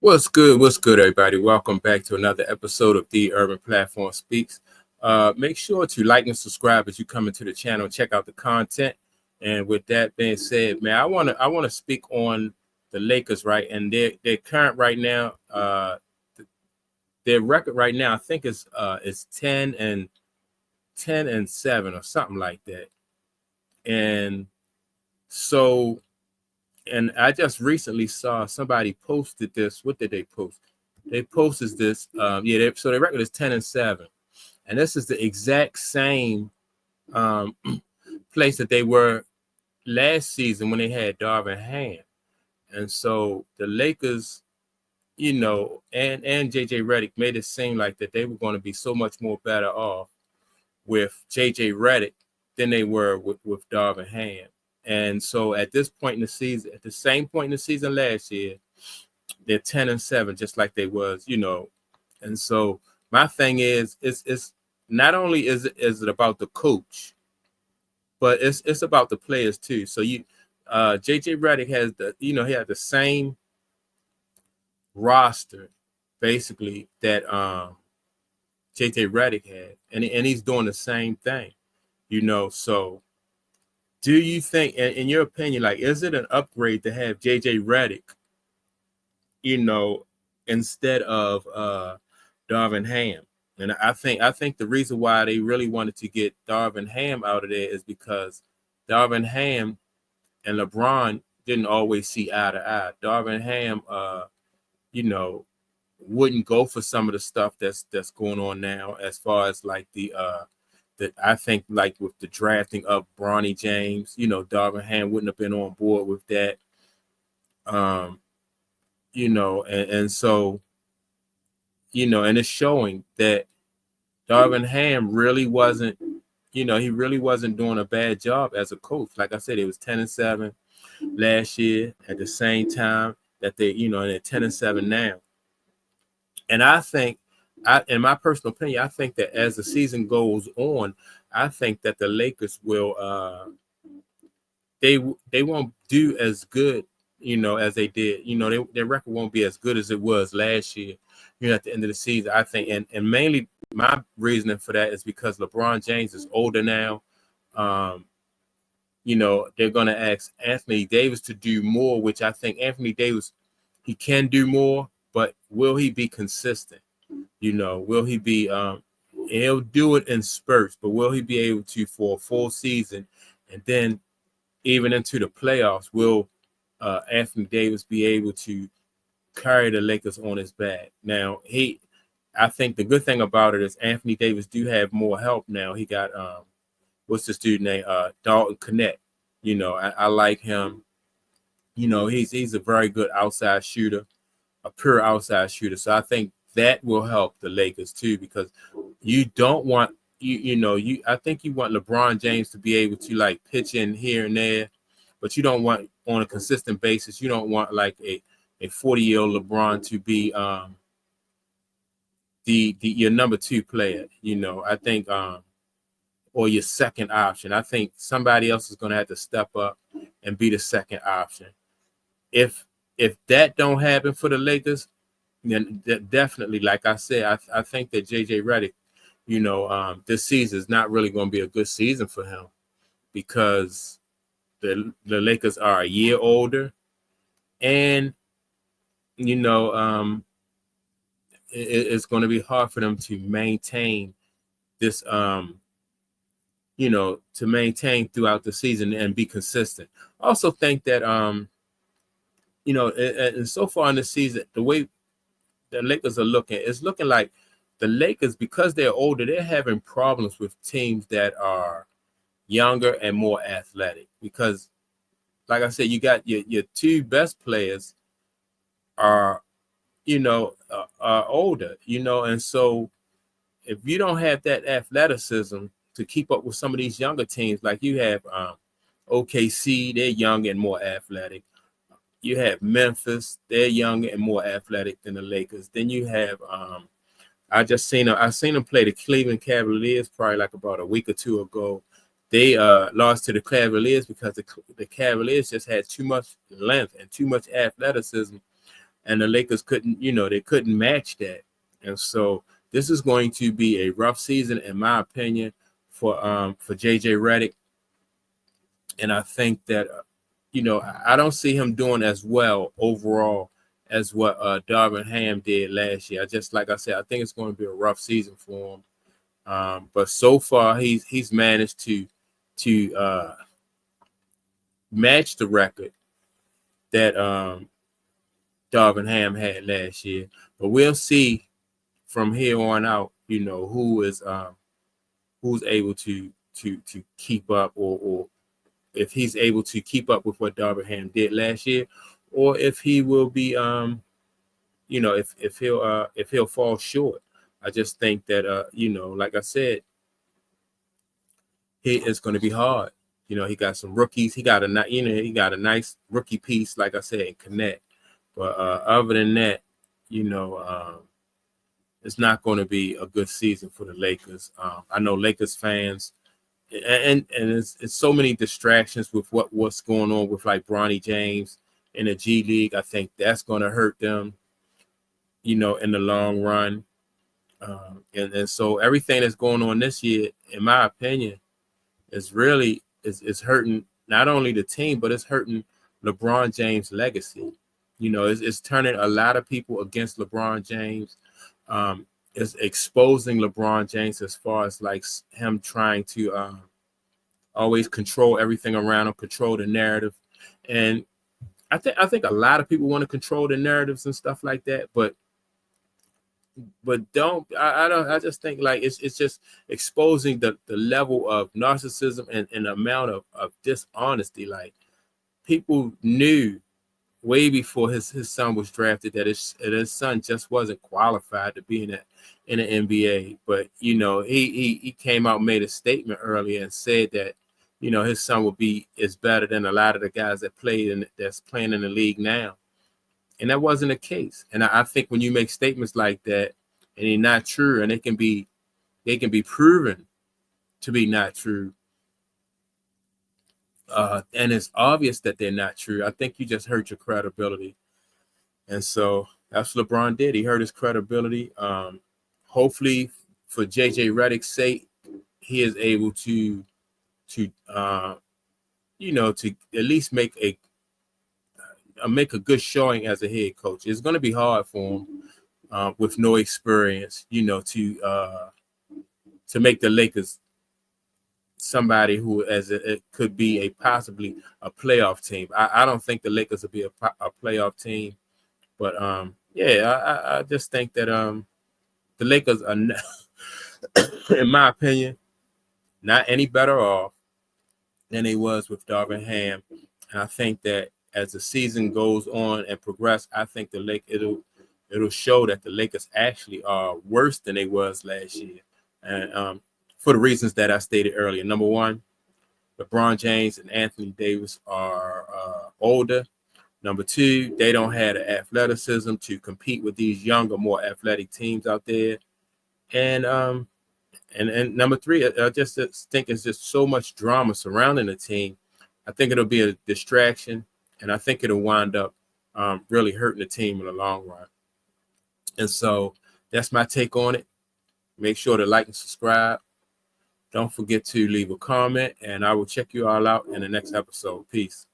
What's good? What's good, everybody? Welcome back to another episode of The Urban Platform Speaks. Make sure to like and subscribe as you come into the channel. Check out the content. And with that being said, man, I wanna speak on the Lakers, right? And their current right now, their record right now, I think is 10-7 or something like that. And so, and I just recently saw somebody posted this. What did they post? They posted this. So their record is 10-7, and this is the exact same um, place that they were last season when they had Darvin Ham. And so the Lakers, and JJ Redick made it seem like that they were going to be so much more better off with JJ Redick than they were with Darvin Ham. And so at this point in the season, at the same point in the season last year, they're 10-7, just like they was. And so my thing is, it's not only is it about the coach, but it's about the players too. So JJ Redick has he had the same roster basically that JJ Redick had, and he's doing the same thing. So do you think, in your opinion, like, is it an upgrade to have JJ Redick, you know, instead of Darvin Ham? And I think the reason why they really wanted to get Darvin Ham out of there is because Darvin Ham and LeBron didn't always see eye to eye. Darvin Ham, you know, wouldn't go for some of the stuff that's going on now, as far as like that I think, like, with the drafting of Bronny James, Darvin Ham wouldn't have been on board with that. Um, and so, and it's showing that Darvin Ham really wasn't, he really wasn't doing a bad job as a coach. Like I said, it was 10-7 last year at the same time that and they're 10-7 now. And I think, in my personal opinion, I think that as the season goes on, I think that the Lakers will they won't do as good, as they did. Their record won't be as good as it was last year. At the end of the season, I think, and mainly my reasoning for that is because LeBron James is older now. They're going to ask Anthony Davis to do more, which I think Anthony Davis, he can do more, but will he be consistent? Will he be he'll do it in spurts, but will he be able to, for a full season, and then even into the playoffs, will Anthony Davis be able to carry the Lakers on his back? Now, I think the good thing about it is Anthony Davis do have more help now. He got what's this dude name? Dalton Connect. I like him. He's a very good outside shooter, a pure outside shooter. So I think that will help the Lakers too, because you don't want I think you want LeBron James to be able to, like, pitch in here and there, but you don't want, on a consistent basis, you don't want like a 40-year-old LeBron to be the your number two player. I think or your second option. I think somebody else is going to have to step up and be the second option. If that don't happen for the Lakers, then definitely, like I said, I think that JJ Redick, this season is not really going to be a good season for him, because the Lakers are a year older, and it's going to be hard for them to maintain this, to maintain throughout the season and be consistent. I also think that and so far in the season, the way the Lakers are looking, it's looking like the Lakers, because they're older, they're having problems with teams that are younger and more athletic. Because, like I said, you got your two best players are, are older, and so if you don't have that athleticism to keep up with some of these younger teams, like you have OKC, they're young and more athletic. You have Memphis, they're younger and more athletic than the Lakers. Then you have I seen them play the Cleveland Cavaliers probably like about a week or two ago. They lost to the Cavaliers because the Cavaliers just had too much length and too much athleticism, and the Lakers couldn't, they couldn't match that. And so this is going to be a rough season, in my opinion, for JJ Redick. And I think that, I don't see him doing as well overall as what Darvin Ham did last year. Like I said, I think it's going to be a rough season for him. But so far, he's managed to match the record that Darvin Ham had last year. But we'll see from here on out, who's able to keep up, or if he's able to keep up with what Darvin Ham did last year, or if he will be, if he'll fall short. I just think that, like I said, it's going to be hard. He got some rookies. He got a nice rookie piece, like I said, in Connect. But other than that, it's not going to be a good season for the Lakers. I know Lakers fans, and it's so many distractions with what's going on with like Bronny James in the G League. I think that's going to hurt them, in the long run. And so everything that's going on this year, in my opinion, is really is hurting not only the team, but it's hurting LeBron James' legacy. It's turning a lot of people against LeBron James. It's exposing LeBron James as far as like him trying to always control everything around him, control the narrative. And I think a lot of people want to control the narratives and stuff like that, but I just think like it's just exposing the level of narcissism and the amount of dishonesty. Like, people knew way before his son was drafted that his son just wasn't qualified to be in the NBA. But he came out and made a statement earlier and said that his son is better than a lot of the guys that's playing in the league now. And that wasn't the case. And I think when you make statements like that and they're not true, and they can be proven to be not true, and it's obvious that they're not true, I think you just hurt your credibility. And so that's what LeBron did. He hurt his credibility. Hopefully, for JJ Redick's sake, he is able to at least make a good showing as a head coach. It's going to be hard for him with no experience, to make the Lakers somebody who it could be possibly a playoff team. I don't think the Lakers will be a playoff team, but I just think that the Lakers are, in my opinion, not any better off than they was with Darvin Ham. And I think that as the season goes on and progress, I think it'll show that the Lakers actually are worse than they was last year. And for the reasons that I stated earlier. Number one, LeBron James and Anthony Davis are older. Number two, they don't have the athleticism to compete with these younger, more athletic teams out there. And number three, I just think it's just so much drama surrounding the team. I think it'll be a distraction, and I think it'll wind up really hurting the team in the long run. And so that's my take on it. Make sure to like and subscribe. Don't forget to leave a comment, and I will check you all out in the next episode. Peace.